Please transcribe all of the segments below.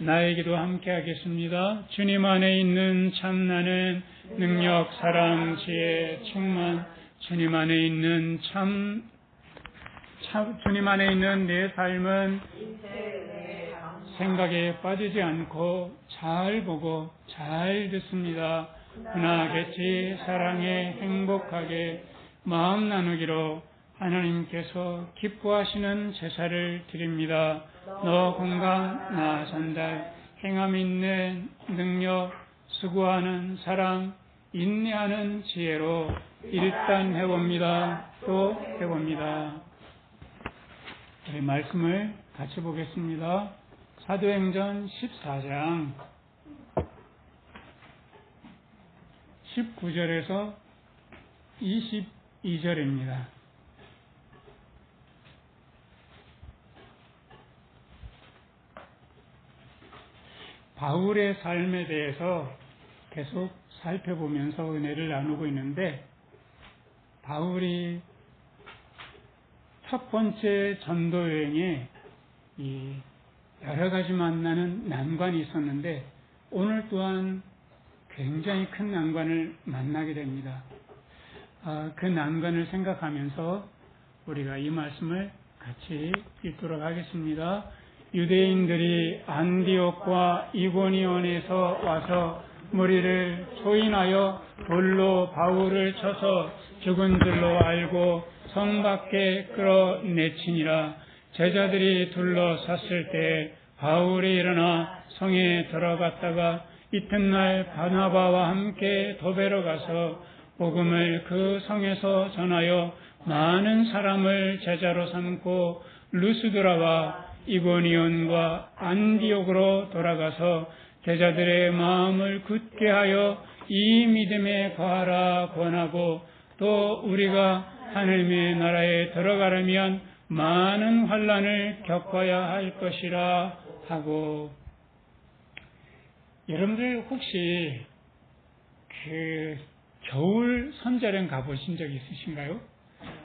나에게도 함께 하겠습니다. 주님 안에 있는 참나는 능력, 사랑, 지혜, 충만, 주님 안에 있는 주님 안에 있는 내 삶은 생각에 빠지지 않고 잘 보고 잘 듣습니다. 흔하겠지 사랑에 행복하게 마음 나누기로 하나님께서 기뻐하시는 제사를 드립니다. 너 건강, 나 전달, 행함 있는 능력, 수고하는 사랑, 인내하는 지혜로 일단 해봅니다. 또 해봅니다. 우리 말씀을 같이 보겠습니다. 사도행전 14장 19절에서 22절입니다. 바울의 삶에 대해서 계속 살펴보면서 은혜를 나누고 있는데, 바울이 첫 번째 전도 여행에 여러 가지 만나는 난관이 있었는데, 오늘 또한 굉장히 큰 난관을 만나게 됩니다. 그 난관을 생각하면서 우리가 이 말씀을 같이 읽도록 하겠습니다. 유대인들이 안디옥과 이고니온에서 와서 무리를 초인하여 돌로 바울을 쳐서 죽은 줄로 알고 성 밖에 끌어내치니라. 제자들이 둘러섰을 때 바울이 일어나 성에 들어갔다가 이튿날 바나바와 함께 도베로 가서 복음을 그 성에서 전하여 많은 사람을 제자로 삼고 루스드라와 이고니온과 안디옥으로 돌아가서 제자들의 마음을 굳게 하여 이 믿음에 거하라 권하고, 또 우리가 하나님의 나라에 들어가려면 많은 환난을 겪어야 할 것이라 하고. 여러분들 혹시 겨울 선자령 가보신 적 있으신가요?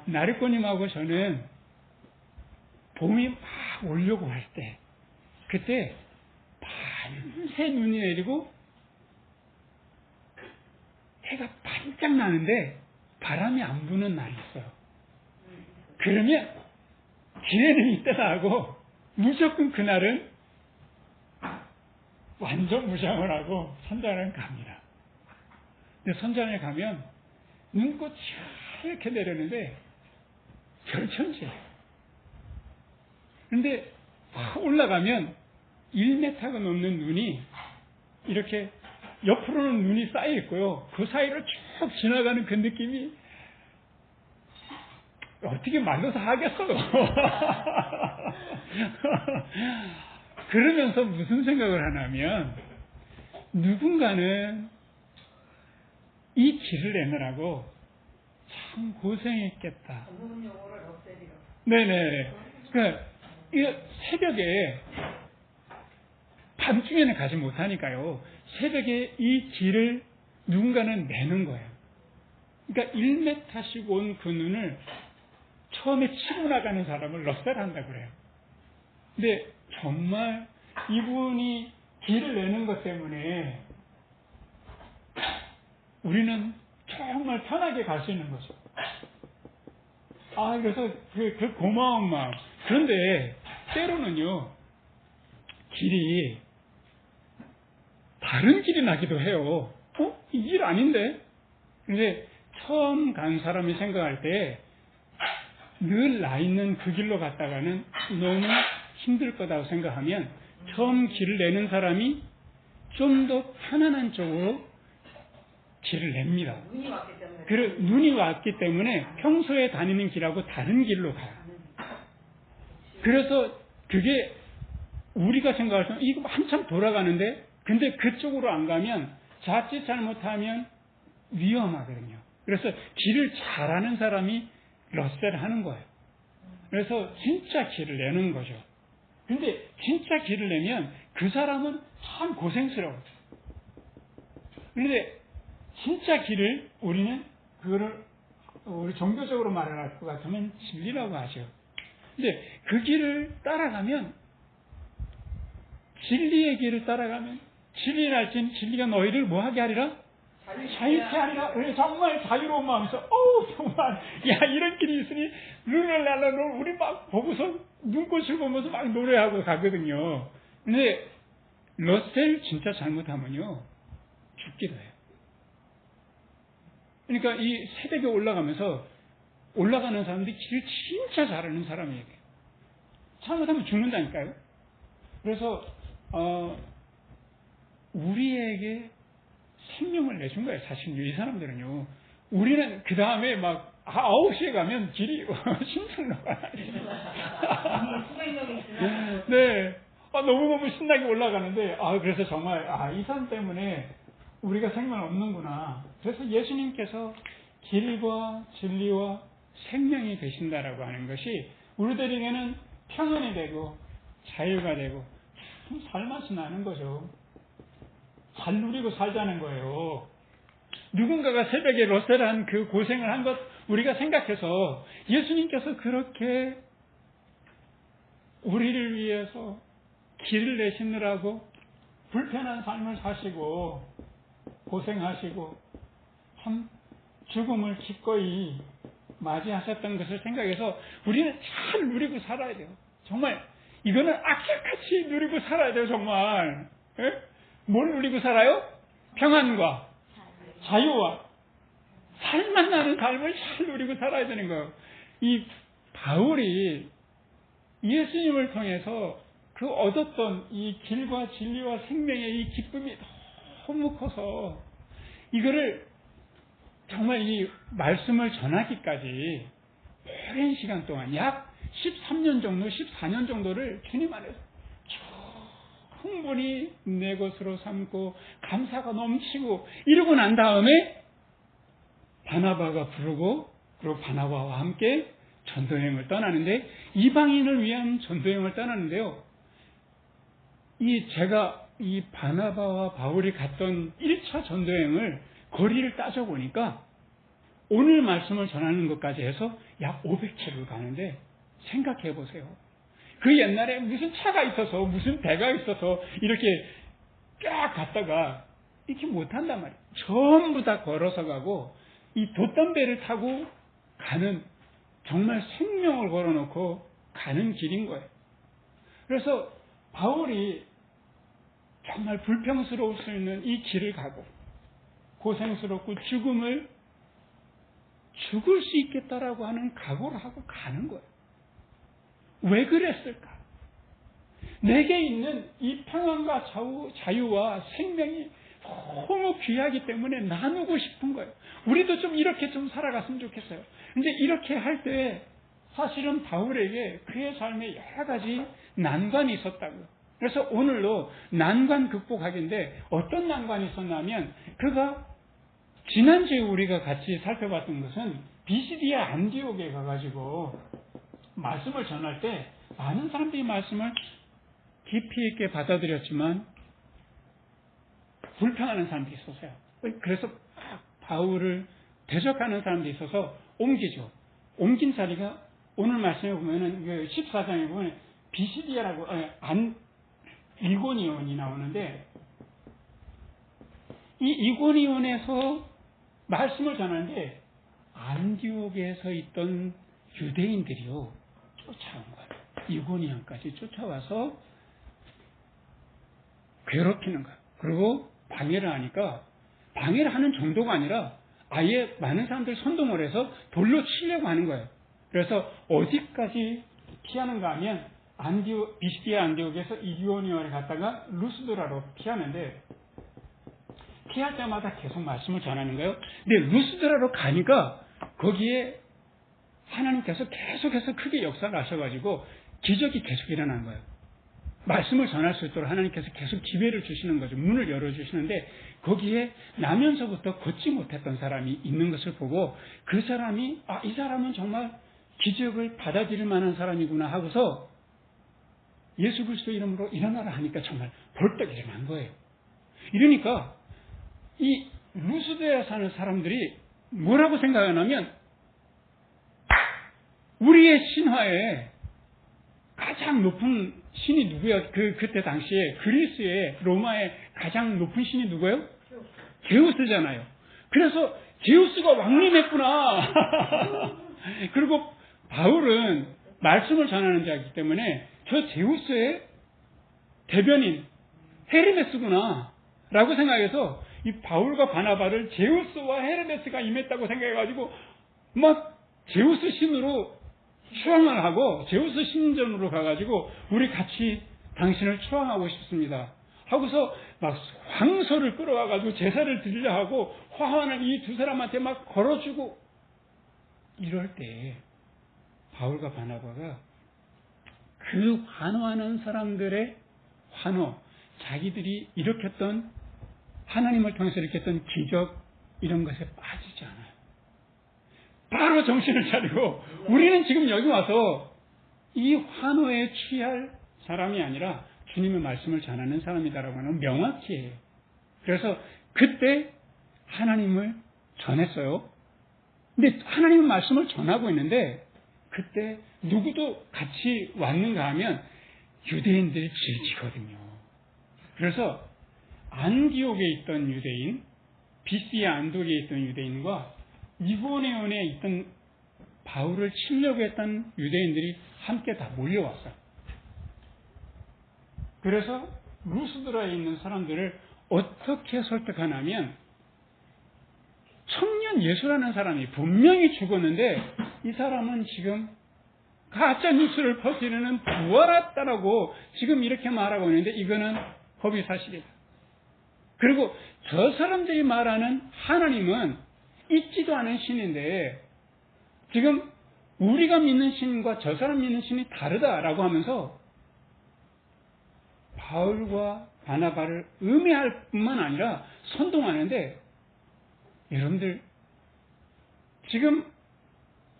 나리꼬님하고 저는 봄이 막 오려고 할 때, 그때 밤새 눈이 내리고 해가 반짝 나는데 바람이 안 부는 날이 있어요. 그러면 기회는 있다가 하고 무조건 그날은 완전 무장을 하고 선장을 갑니다. 근데 선장에 가면 눈꽃이 이렇게 내리는데 별천지예요. 그런데 올라가면 1m가 넘는 눈이 이렇게 옆으로는 눈이 쌓여 있고요. 그 사이로 쭉 지나가는 그 느낌이 어떻게 말로서 하겠어요. 그러면서 무슨 생각을 하냐면, 누군가는 이 길을 내느라고 참 고생했겠다. 네네. 그러니까 새벽에, 밤중에는 가지 못하니까요, 새벽에 이 길을 누군가는 내는 거예요. 그러니까 1m씩 온 그 눈을 처음에 치고 나가는 사람을 럭살한다고 그래요. 근데 정말 이분이 길을 내는 것 때문에 우리는 정말 편하게 갈 수 있는 거죠. 그래서 그 고마운 마음. 그런데 때로는요, 길이 다른 길이 나기도 해요. 이 길 아닌데? 근데 처음 간 사람이 생각할 때 늘 나 있는 그 길로 갔다가는 너무 힘들 거다고 생각하면 처음 길을 내는 사람이 좀 더 편안한 쪽으로 길을 냅니다. 눈이 왔기 때문에 평소에 다니는 길하고 다른 길로 가요. 그래서 그게 우리가 생각할 때 이거 한참 돌아가는데, 근데 그쪽으로 안 가면 자칫 잘못하면 위험하거든요. 그래서 길을 잘 아는 사람이 럿셀을 하는 거예요. 그래서 진짜 길을 내는 거죠. 근데 진짜 길을 내면 그 사람은 참 고생스러워요. 그런데 진짜 길을 우리는 그거를 우리 종교적으로 말할 것 같으면 진리라고 하죠. 근데 그 길을 따라가면 진리의 길을 따라가면 진리를 알진 진리가 너희를 뭐하게 하리라? 자유케 하리라. 우리 정말 자유로운 마음에서 정말 야 이런 길이 있으니 룰랄랄라 우리 막 보고서 눈꽃을 보면서 막 노래하고 가거든요. 근데 러셀 진짜 잘못하면요 죽기도 해요. 그러니까 이 새벽에 올라가는 사람들이 길을 진짜 잘하는 사람이에요. 잘못하면 죽는다니까요. 그래서 우리에게 생명을 내준 거예요. 사실 이 사람들은요. 우리는 그 다음에 막 9시에 가면 길이 신선로가 네. 너무너무 신나게 올라가는데 그래서 정말 이 사람 때문에 우리가 생명 없는구나. 그래서 예수님께서 길과 진리와 생명이 되신다라고 하는 것이 우리들에게는 평안이 되고 자유가 되고 참 살맛이 나는 거죠. 잘 누리고 살자는 거예요. 누군가가 새벽에 러셀한 그 고생을 한 것 우리가 생각해서 예수님께서 그렇게 우리를 위해서 길을 내시느라고 불편한 삶을 사시고 고생하시고 참 죽음을 기꺼이 맞이하셨던 것을 생각해서 우리는 잘 누리고 살아야 돼요. 정말 이거는 악착같이 누리고 살아야 돼요. 정말. 뭘 누리고 살아요? 평안과 자유와 살만 나는 삶을 잘 누리고 살아야 되는 거예요. 이 바울이 예수님을 통해서 그 얻었던 이 길과 진리와 생명의 이 기쁨이 너무 커서 이거를 정말 이 말씀을 전하기까지 오랜 시간 동안 약 13년 정도, 14년 정도를 주님 안에서 충분히 내 것으로 삼고 감사가 넘치고 이러고 난 다음에 바나바가 부르고 그리고 바나바와 함께 전도여행을 떠나는데 이방인을 위한 전도여행을 떠나는데요. 제가 이 바나바와 바울이 갔던 1차 전도여행을 거리를 따져보니까 오늘 말씀을 전하는 것까지 해서 약 500km를 가는데 생각해 보세요. 그 옛날에 무슨 차가 있어서 무슨 배가 있어서 이렇게 쫙 갔다가 이렇게 못한단 말이에요. 전부 다 걸어서 가고 이 돛담배를 타고 가는 정말 생명을 걸어놓고 가는 길인 거예요. 그래서 바울이 정말 불평스러울 수 있는 이 길을 가고 고생스럽고 죽을 수 있겠다라고 하는 각오를 하고 가는 거예요. 왜 그랬을까? 내게 있는 이 평안과 자유와 생명이 너무 귀하기 때문에 나누고 싶은 거예요. 우리도 좀 이렇게 좀 살아갔으면 좋겠어요. 근데 이렇게 할 때 사실은 바울에게 그의 삶에 여러 가지 난관이 있었다고요. 그래서 오늘도 난관 극복하기인데 어떤 난관이 있었냐면 그가 지난주에 우리가 같이 살펴봤던 것은 비시디아 안디옥에 가가지고 말씀을 전할 때 많은 사람들이 말씀을 깊이 있게 받아들였지만 불평하는 사람들이 있었어요. 그래서 바울을 대적하는 사람들이 있어서 옮기죠. 옮긴 자리가 오늘 말씀에 보면은 14장에 보면 비시디아라고 이고니온이 나오는데 이 이고니온에서 말씀을 전하는데 안디옥에서 있던 유대인들이요 쫓아온 거예요. 이고니온까지 쫓아와서 괴롭히는 거예요. 그리고 방해를 하니까 방해를 하는 정도가 아니라 아예 많은 사람들 선동을 해서 돌로 치려고 하는 거예요. 그래서 어디까지 피하는가 하면 비시디아 안디옥에서 이고니온에 갔다가 루스드라로 피하는데 피할 때마다 계속 말씀을 전하는 거예요. 근데 루스드라로 가니까 거기에 하나님께서 계속해서 크게 역사를 하셔가지고 기적이 계속 일어난 거예요. 말씀을 전할 수 있도록 하나님께서 계속 기회를 주시는 거죠. 문을 열어주시는데 거기에 나면서부터 걷지 못했던 사람이 있는 것을 보고 그 사람이 이 사람은 정말 기적을 받아들일 만한 사람이구나 하고서 예수 그리스도 이름으로 일어나라 하니까 정말 벌떡 일어난 거예요. 이러니까 이 루스드에 사는 사람들이 뭐라고 생각하냐면 우리의 신화에 가장 높은 신이 누구야? 그때 당시에 그리스의 로마의 가장 높은 신이 누구예요? 제우스잖아요. 그래서 제우스가 왕림했구나. 그리고 바울은 말씀을 전하는 자이기 때문에 저 제우스의 대변인 헤르메스구나 라고 생각해서 이 바울과 바나바를 제우스와 헤르메스가 임했다고 생각해가지고 막 제우스 신으로 추앙을 하고 제우스 신전으로 가가지고 우리 같이 당신을 추앙하고 싶습니다 하고서 막 황소를 끌어와가지고 제사를 드리려 하고 화환을 이 두 사람한테 막 걸어주고 이럴 때 바울과 바나바가 그 환호하는 사람들의 환호, 자기들이 일으켰던 하나님을 통해서 일으켰던 기적 이런 것에 빠지지 않아요. 바로 정신을 차리고 우리는 지금 여기 와서 이 환호에 취할 사람이 아니라 주님의 말씀을 전하는 사람이다라고 하는 명확히 해요. 그래서 그때 하나님을 전했어요. 근데 하나님의 말씀을 전하고 있는데 그때 누구도 같이 왔는가 하면 유대인들이 질지거든요. 그래서 안디옥에 있던 유대인, 비시의 안독에 있던 유대인과 이고니온에 있던 바울을 치려고 했던 유대인들이 함께 다 몰려왔어요. 그래서 루스드라에 있는 사람들을 어떻게 설득하냐면 청년 예수라는 사람이 분명히 죽었는데 이 사람은 지금 가짜 뉴스를 퍼뜨리는 부활했다라고 지금 이렇게 말하고 있는데 이거는 법이 사실이다. 그리고 저 사람들이 말하는 하나님은 있지도 않은 신인데 지금 우리가 믿는 신과 저 사람 믿는 신이 다르다라고 하면서 바울과 바나바를 음해할 뿐만 아니라 선동하는데 여러분들 지금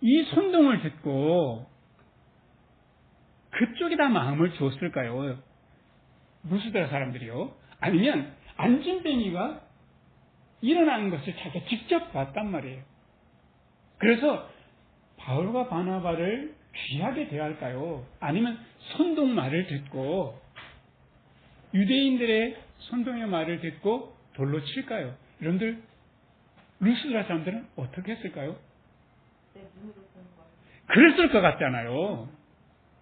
이 선동을 듣고 그쪽이 다 마음을 줬을까요? 루스드라 사람들이요? 아니면 안진뱅이가 일어나는 것을 자기가 직접 봤단 말이에요. 그래서 바울과 바나바를 귀하게 대할까요? 아니면 선동 말을 듣고 유대인들의 선동의 말을 듣고 돌로 칠까요? 여러분들 루스드라 사람들은 어떻게 했을까요? 그랬을 것 같잖아요.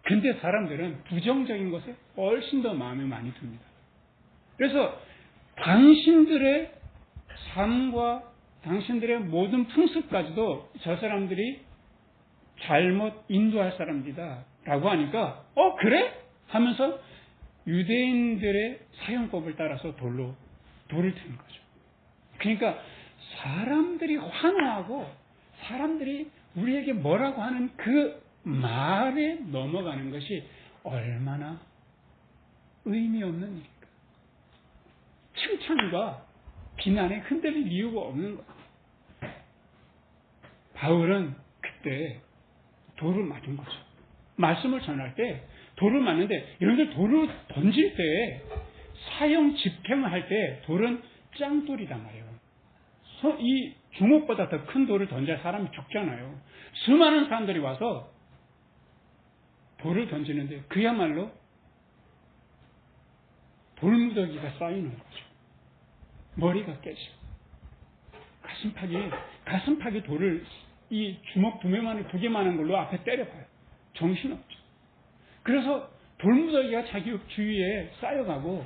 근데 사람들은 부정적인 것에 훨씬 더 마음이 많이 듭니다. 그래서 당신들의 삶과 당신들의 모든 풍습까지도 저 사람들이 잘못 인도할 사람들이다 라고 하니까 그래? 하면서 유대인들의 사용법을 따라서 돌을 드는 거죠. 그러니까 사람들이 환호하고 사람들이 우리에게 뭐라고 하는 그 말에 넘어가는 것이 얼마나 의미 없는 일일까. 칭찬과 비난에 흔들릴 이유가 없는 거예요. 바울은 그때 돌을 맞은 거죠. 말씀을 전할 때 돌을 맞는데 여러분들 돌을 던질 때 사형 집행을 할 때 돌은 짱돌이단 말이에요. 이 주먹보다 더 큰 돌을 던져야 사람이 죽잖아요. 수많은 사람들이 와서 돌을 던지는데 그야말로 돌무더기가 쌓이는 거죠. 머리가 깨지고 가슴팍이 돌을 이 주먹 두 개만한 걸로 앞에 때려봐요. 정신없죠. 그래서 돌무더기가 자기 주위에 쌓여가고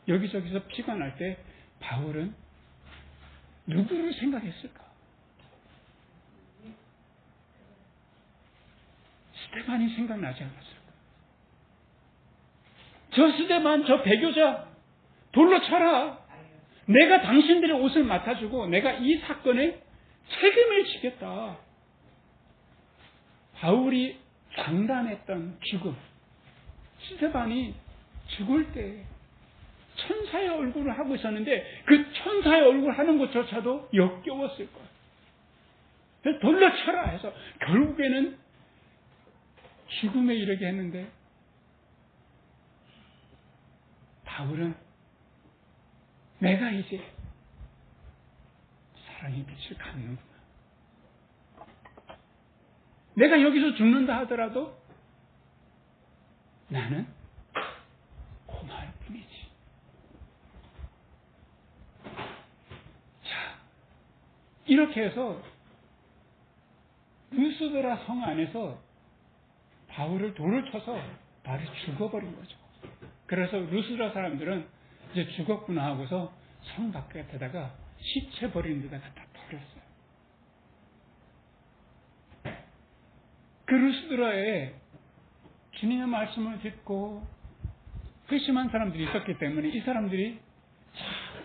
여기저기서 피가 날 때 바울은 누구를 생각했을까? 스데반이 생각나지 않았을까? 저 스데반, 저 배교자 돌로 쳐라. 내가 당신들의 옷을 맡아주고 내가 이 사건에 책임을 지겠다. 바울이 장담했던 죽음. 스데반이 죽을 때 천사의 얼굴을 하고 있었는데 그 천사의 얼굴 하는 것조차도 역겨웠을 거예요. 그래서 돌로 쳐라 해서 결국에는 죽음에 이르게 했는데 바울은 내가 이제 사랑의 빛을 갖는구나. 내가 여기서 죽는다 하더라도 나는 고마울 뿐이지. 자, 이렇게 해서 루스드라 성 안에서 바울을 돌을 쳐서 바로 죽어버린 거죠. 그래서 루스드라 사람들은 이제 죽었구나 하고서 성 바깥에다가 시체 버리는 데다가 다 버렸어요. 그 루스드라에 주님의 말씀을 듣고 회심한 사람들이 있었기 때문에 이 사람들이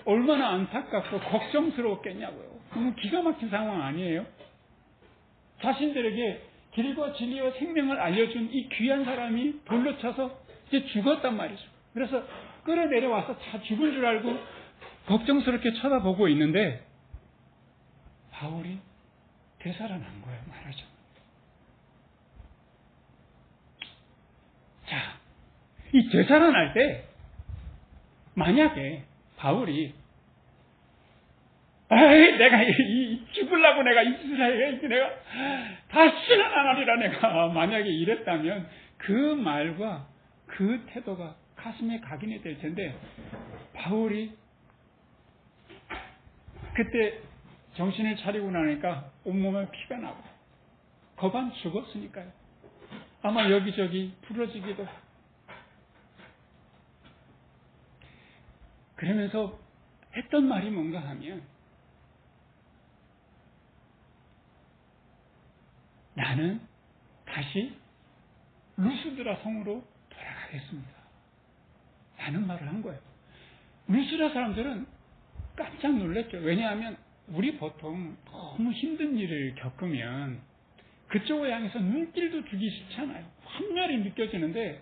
얼마나 안타깝고 걱정스러웠겠냐고요. 너무 기가 막힌 상황 아니에요? 자신들에게 길과 진리와 생명을 알려준 이 귀한 사람이 돌로 쳐서 이제 죽었단 말이죠. 그래서 끌어내려와서 다 죽은 줄 알고 걱정스럽게 쳐다보고 있는데 바울이 되살아난 거예요, 말하자면. 자, 이 되살아날 때 만약에 바울이 내가 죽으려고 내가 이 짓을 해, 내가 다시는 안 하리라 내가 만약에 이랬다면 그 말과 그 태도가 가슴에 각인이 될 텐데 바울이 그때 정신을 차리고 나니까 온몸에 피가 나고 거반 죽었으니까요. 아마 여기저기 부러지기도 그러면서 했던 말이 뭔가 하면 나는 다시 루스드라 성으로 돌아가겠습니다. 라는 말을 한 거예요. 루스드라 사람들은 깜짝 놀랐죠. 왜냐하면 우리 보통 너무 힘든 일을 겪으면 그쪽을 향해서 눈길도 주기 쉽잖아요. 환멸이 느껴지는데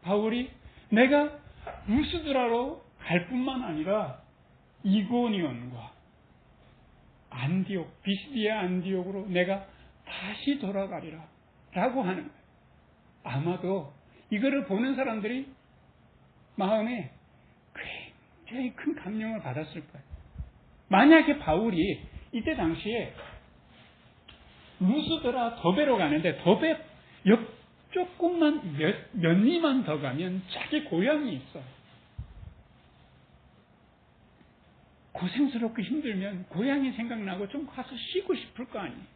바울이 내가 루스드라로 갈 뿐만 아니라 이고니온과 안디옥, 비시디아 안디옥으로 내가 다시 돌아가리라 라고 하는 거예요. 아마도 이거를 보는 사람들이 마음에 굉장히 큰 감명을 받았을 거예요. 만약에 바울이 이때 당시에 루스드라 더베로 가는데 더베 조금만 몇 리만 더 가면 자기 고향이 있어요. 고생스럽고 힘들면 고향이 생각나고 좀 가서 쉬고 싶을 거 아니에요.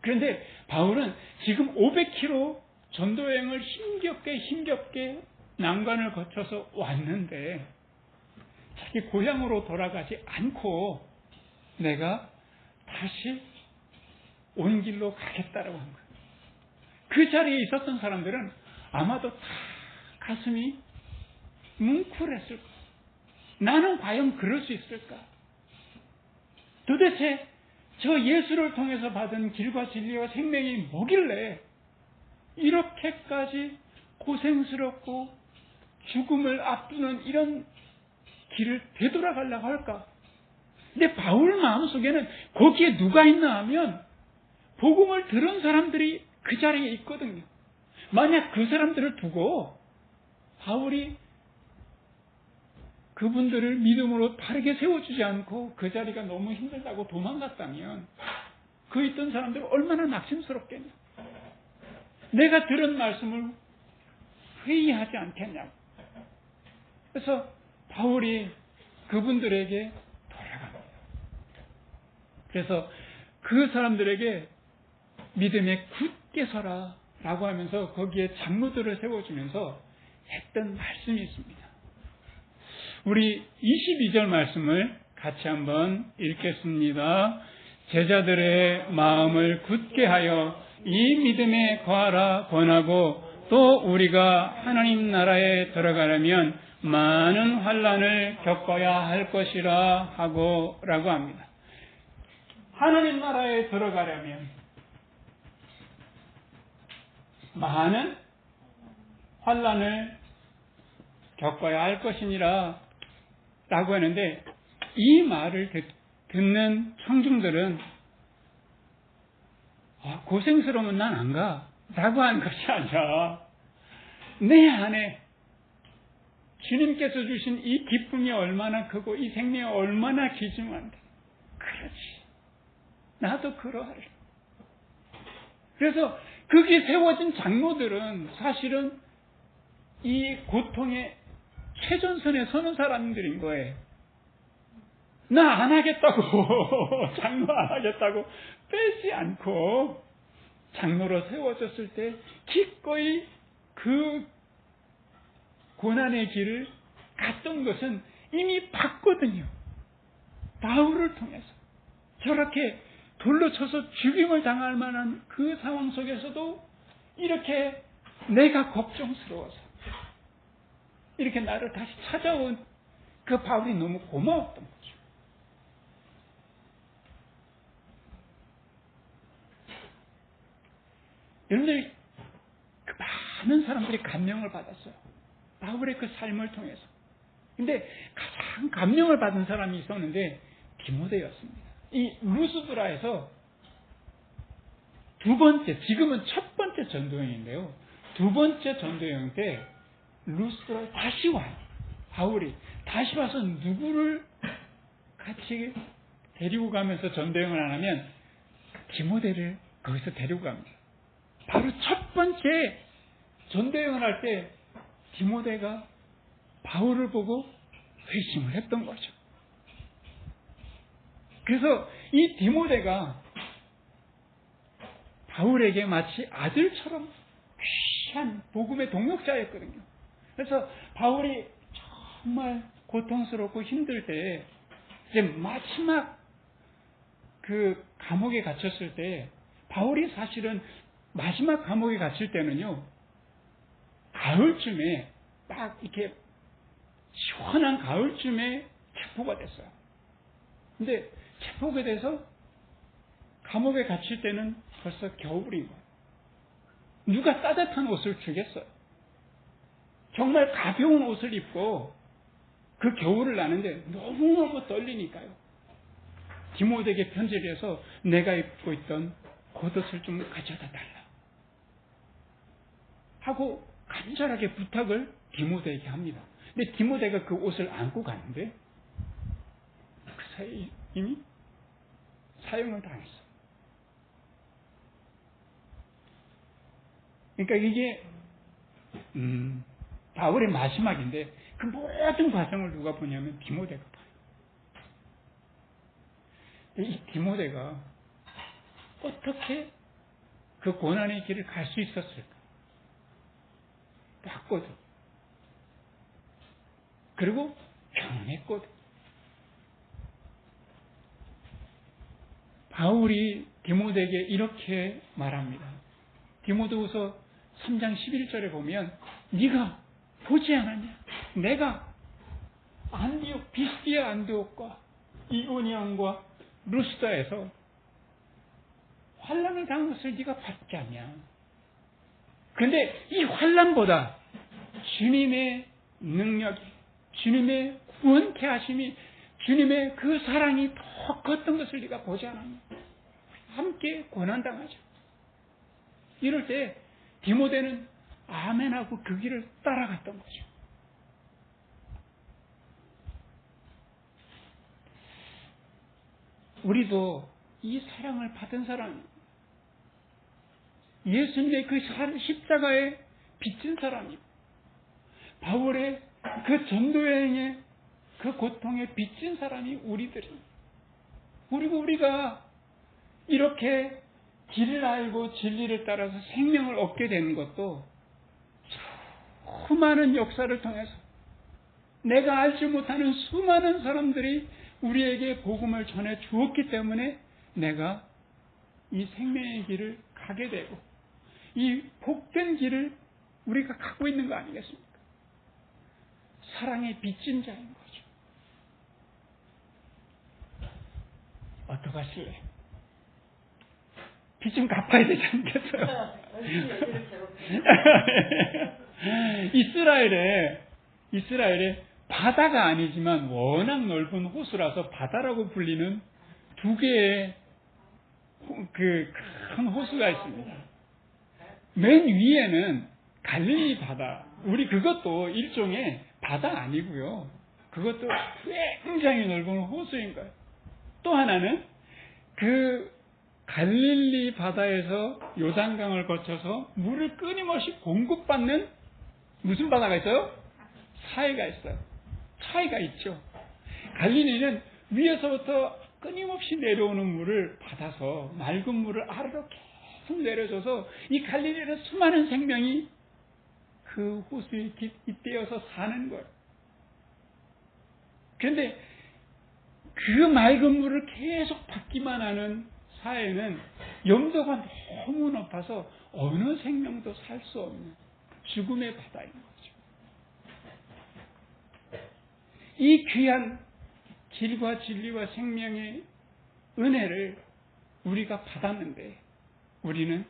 그런데 바울은 지금 500km 전도여행을 힘겹게 난관을 거쳐서 왔는데 자기 고향으로 돌아가지 않고 내가 다시 온 길로 가겠다라고 한 거예요. 그 자리에 있었던 사람들은 아마도 다 가슴이 뭉클했을 거예요. 나는 과연 그럴 수 있을까? 도대체 저 예수를 통해서 받은 길과 진리와 생명이 뭐길래 이렇게까지 고생스럽고 죽음을 앞두는 이런 길을 되돌아가려고 할까? 근데 바울 마음속에는 거기에 누가 있나 하면 복음을 들은 사람들이 그 자리에 있거든요. 만약 그 사람들을 두고 바울이 그분들을 믿음으로 바르게 세워주지 않고 그 자리가 너무 힘들다고 도망갔다면 그 있던 사람들은 얼마나 낙심스럽겠냐. 내가 들은 말씀을 회의하지 않겠냐고. 그래서 바울이 그분들에게 돌아갑니다. 그래서 그 사람들에게 믿음에 굳게 서라 라고 하면서 거기에 장로들을 세워주면서 했던 말씀이 있습니다. 우리 22절 말씀을 같이 한번 읽겠습니다. 제자들의 마음을 굳게 하여 이 믿음에 거하라 권하고 또 우리가 하나님 나라에 들어가려면 많은 환난을 겪어야 할 것이라 하고 라고 합니다. 하나님 나라에 들어가려면 많은 환난을 겪어야 할 것이니라 라고 하는데 이 말을 듣는 청중들은 고생스러우면 난 안 가 라고 하는 것이 아니라 내 안에 주님께서 주신 이 기쁨이 얼마나 크고 이 생명이 얼마나 귀중한데 그렇지 나도 그러하리. 그래서 거기에 세워진 장로들은 사실은 이 고통의 최전선에 서는 사람들인 거예요. 나 안 하겠다고, 장로 안 하겠다고 빼지 않고 장로로 세워졌을 때 기꺼이 그 고난의 길을 갔던 것은 이미 봤거든요. 바울을 통해서. 저렇게 돌로 쳐서 죽임을 당할 만한 그 상황 속에서도 이렇게 내가 걱정스러워서 이렇게 나를 다시 찾아온 그 바울이 너무 고마웠던 거죠. 여러분들, 그 많은 사람들이 감명을 받았어요. 바울의 그 삶을 통해서. 근데 가장 감명을 받은 사람이 있었는데 디모데였습니다. 이 루스드라에서 두 번째, 지금은 첫 번째 전도여행인데요. 두 번째 전도여행 때 루스드라에 다시 와요. 바울이 다시 와서 누구를 같이 데리고 가면서 전도여행을 안 하면 디모데를 거기서 데리고 갑니다. 바로 첫 번째 전도여행을 할 때 디모데가 바울을 보고 회심을 했던 거죠. 그래서 이 디모데가 바울에게 마치 아들처럼 귀한 복음의 동역자였거든요. 그래서 바울이 정말 고통스럽고 힘들 때 이제 마지막 그 감옥에 갇혔을 때 바울이 사실은 마지막 감옥에 갇힐 때는요, 가을쯤에 딱 이렇게 시원한 가을쯤에 체포가 됐어요. 근데 체포가 돼서 감옥에 갇힐 때는 벌써 겨울인 거예요. 누가 따뜻한 옷을 주겠어요? 정말 가벼운 옷을 입고 그 겨울을 나는데 너무너무 떨리니까요. 디모데에게 편지를 해서 내가 입고 있던 겉옷을 좀 가져다 달라 하고 간절하게 부탁을 디모데에게 합니다. 근데 디모데가 그 옷을 안고 가는데 그 사이에 이미 사형을 당했어. 그러니까 이게 바울의 마지막인데 그 모든 과정을 누가 보냐면 디모데가 봐요. 이 디모데가 어떻게 그 고난의 길을 갈 수 있었을까? 봤거든. 그리고 평안했거든. 바울이 디모데에게 이렇게 말합니다. 디모데후서 3장 11절에 보면 네가 보지 않았냐? 내가 안디옥, 비스디아 안디옥과 이고니온과 루스다에서 환난을 당한 것을 네가 봤지 않냐? 그런데 이 환난보다 주님의 능력이, 주님의 구원케 하심이, 주님의 그 사랑이 더 컸던 것을 네가 보지 않았냐? 함께 고난당하자. 이럴 때 디모데는 아멘하고 그 길을 따라갔던 거죠. 우리도 이 사랑을 받은 사람, 예수님의 그 십자가에 빚진 사람이고 바울의 그 전도여행의 그 고통에 빚진 사람이 우리들입니다. 그리고 우리가 이렇게 길을 알고 진리를 따라서 생명을 얻게 되는 것도 수많은 역사를 통해서 내가 알지 못하는 수많은 사람들이 우리에게 복음을 전해 주었기 때문에 내가 이 생명의 길을 가게 되고 이 복된 길을 우리가 가고 있는 거 아니겠습니까? 사랑의 빚진 자인 거죠. 어떡하실래요? 빚 좀 갚아야 되지 않겠어요? 이스라엘에 바다가 아니지만 워낙 넓은 호수라서 바다라고 불리는 두 개의 그 큰 호수가 있습니다. 맨 위에는 갈릴리 바다. 우리 그것도 일종의 바다 아니고요. 그것도 굉장히 넓은 호수인 거예요. 또 하나는 그 갈릴리 바다에서 요단강을 거쳐서 물을 끊임없이 공급받는 무슨 바다가 있어요? 사해가 있어요. 차이가 있죠. 갈릴리는 위에서부터 끊임없이 내려오는 물을 받아서 맑은 물을 아래로 계속 내려줘서 이 갈릴리는 수많은 생명이 그 호수에 깃대어서 사는 거예요. 그런데 그 맑은 물을 계속 받기만 하는 사해는 염도가 너무 높아서 어느 생명도 살 수 없는 죽음의 바다인 거죠. 이 귀한 길과 진리와 생명의 은혜를 우리가 받았는데 우리는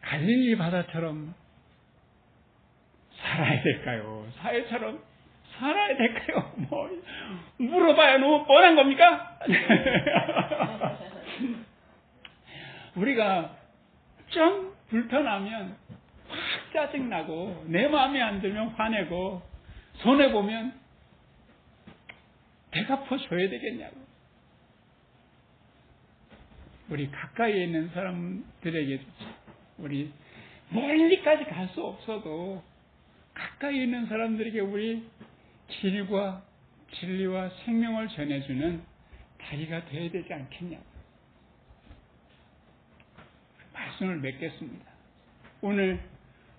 갈릴리 바다처럼 살아야 될까요? 사해처럼 살아야 될까요? 뭐 물어봐야 너무 뻔한 겁니까? 우리가 좀 불편하면 확 짜증나고 내 마음에 안 들면 화내고 손해보면 대갚아줘야 되겠냐고. 우리 가까이에 있는 사람들에게도 우리 멀리까지 갈 수 없어도 가까이 있는 사람들에게 우리 길과 진리와 생명을 전해주는 다리가 되어야 되지 않겠냐고. 말씀을 맺겠습니다. 오늘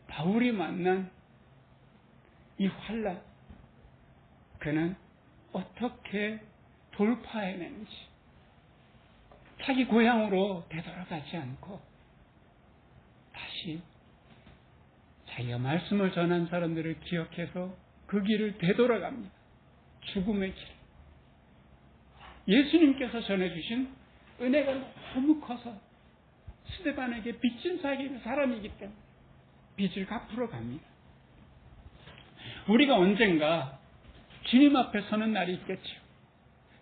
바울이 만난 이 환난, 그는 어떻게 돌파해내는지, 자기 고향으로 되돌아가지 않고 다시 자기가 말씀을 전한 사람들을 기억해서 그 길을 되돌아갑니다. 죽음의 길. 예수님께서 전해주신 은혜가 너무 커서 스데반에게 빚진 사람이기 때문에 빚을 갚으러 갑니다. 우리가 언젠가 주님 앞에 서는 날이 있겠죠.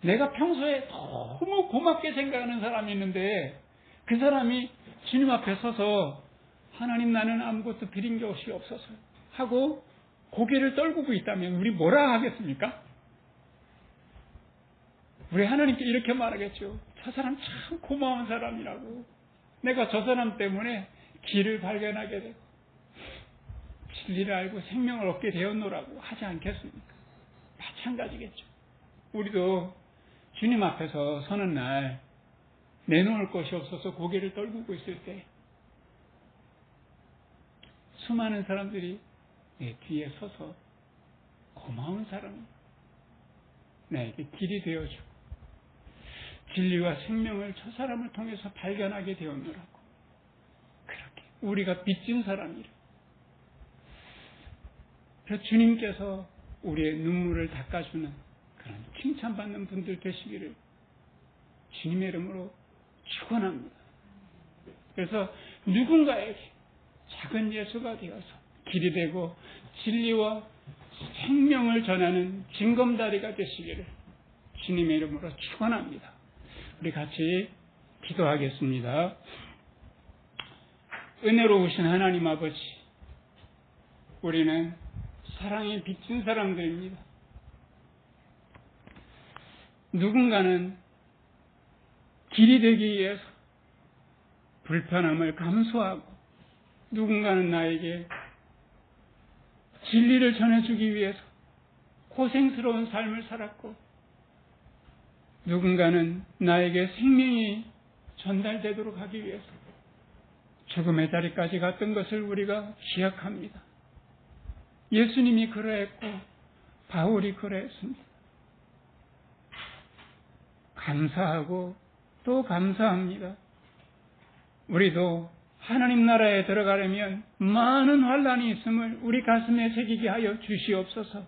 내가 평소에 너무 고맙게 생각하는 사람이 있는데 그 사람이 주님 앞에 서서 하나님 나는 아무것도 드린 것이 없어서 하고 고개를 떨구고 있다면 우리 뭐라 하겠습니까? 우리 하나님께 이렇게 말하겠죠. 저 사람 참 고마운 사람이라고. 내가 저 사람 때문에 길을 발견하게 되고 진리를 알고 생명을 얻게 되었노라고 하지 않겠습니까? 마찬가지겠죠. 우리도 주님 앞에서 서는 날 내놓을 것이 없어서 고개를 떨구고 있을 때 수많은 사람들이 내 뒤에 서서 고마운 사람, 나에게 길이 되어주고 진리와 생명을 저 사람을 통해서 발견하게 되었노라고. 그렇게 우리가 빚진 사람이라. 그래서 주님께서 우리의 눈물을 닦아주는 그런 칭찬받는 분들 되시기를 주님의 이름으로 축원합니다. 그래서 누군가에게 작은 예수가 되어서 길이 되고 진리와 생명을 전하는 징검다리가 되시기를 주님의 이름으로 축원합니다. 우리 같이 기도하겠습니다. 은혜로우신 하나님 아버지, 우리는 사랑에 빚진 사람들입니다. 누군가는 길이 되기 위해서 불편함을 감수하고 누군가는 나에게 진리를 전해주기 위해서 고생스러운 삶을 살았고 누군가는 나에게 생명이 전달되도록 하기 위해서 죽음의 자리까지 갔던 것을 우리가 기억합니다. 예수님이 그러했고 바울이 그러했습니다. 감사하고 또 감사합니다. 우리도 하나님 나라에 들어가려면 많은 환난이 있음을 우리 가슴에 새기게 하여 주시옵소서.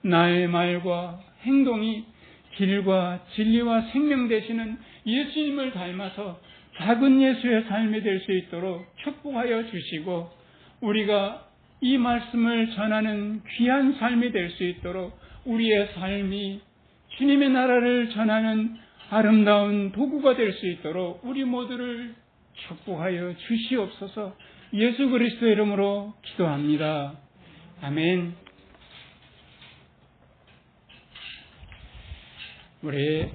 나의 말과 행동이 길과 진리와 생명 되시는 예수님을 닮아서 작은 예수의 삶이 될 수 있도록 축복하여 주시고 우리가 이 말씀을 전하는 귀한 삶이 될 수 있도록 우리의 삶이 주님의 나라를 전하는 아름다운 도구가 될 수 있도록 우리 모두를 축복하여 주시옵소서. 예수 그리스도의 이름으로 기도합니다. 아멘. 우리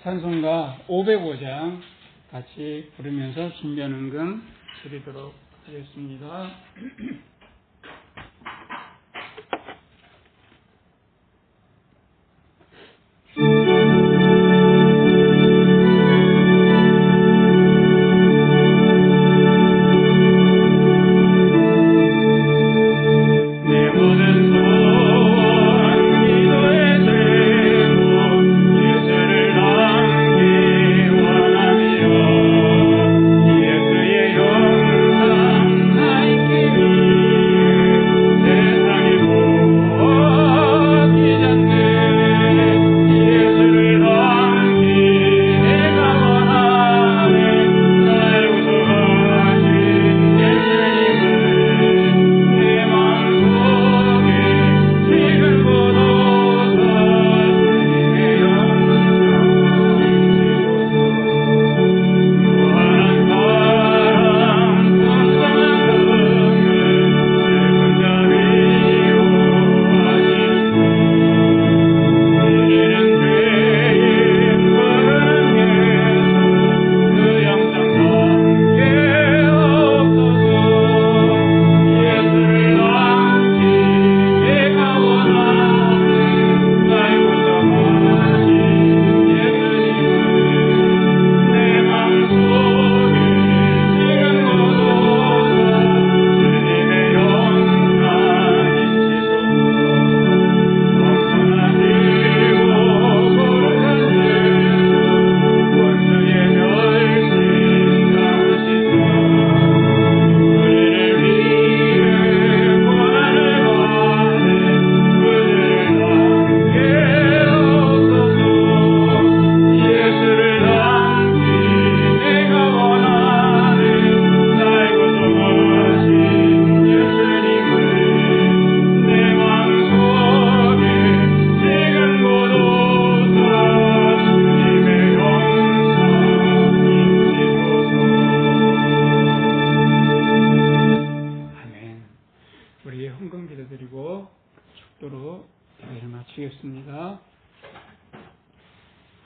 찬송가 505장 같이 부르면서 신변헌금 드리도록 하겠습니다.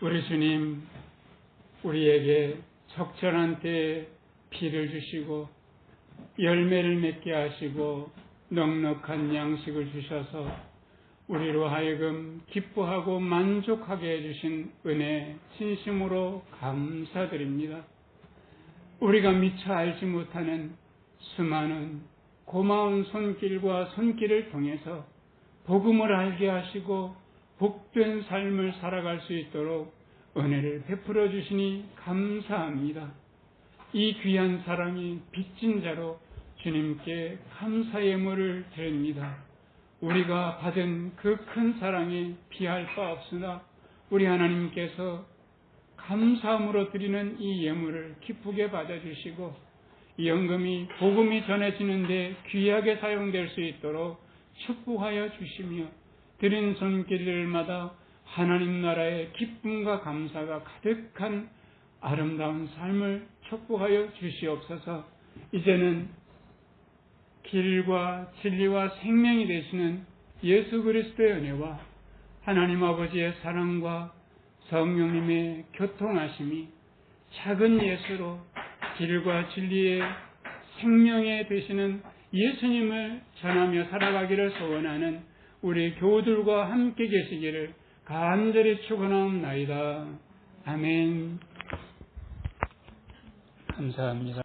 우리 주님, 우리에게 적절한 때에 비를 주시고 열매를 맺게 하시고 넉넉한 양식을 주셔서 우리로 하여금 기뻐하고 만족하게 해주신 은혜 진심으로 감사드립니다. 우리가 미처 알지 못하는 수많은 고마운 손길과 손길을 통해서 복음을 알게 하시고 복된 삶을 살아갈 수 있도록 은혜를 베풀어 주시니 감사합니다. 이 귀한 사랑이 빚진 자로 주님께 감사의 예물을 드립니다. 우리가 받은 그 큰 사랑에 비할 바 없으나 우리 하나님께서 감사함으로 드리는 이 예물을 기쁘게 받아주시고 이 헌금이 복음이 전해지는데 귀하게 사용될 수 있도록 축복하여 주시며 드린 손길들마다 하나님 나라의 기쁨과 감사가 가득한 아름다운 삶을 축복하여 주시옵소서. 이제는 길과 진리와 생명이 되시는 예수 그리스도의 은혜와 하나님 아버지의 사랑과 성령님의 교통하심이 작은 예수로 길과 진리의 생명에 되시는 예수님을 전하며 살아가기를 소원하는 우리 교우들과 함께 계시기를 간절히 축원하옵나이다. 아멘. 감사합니다.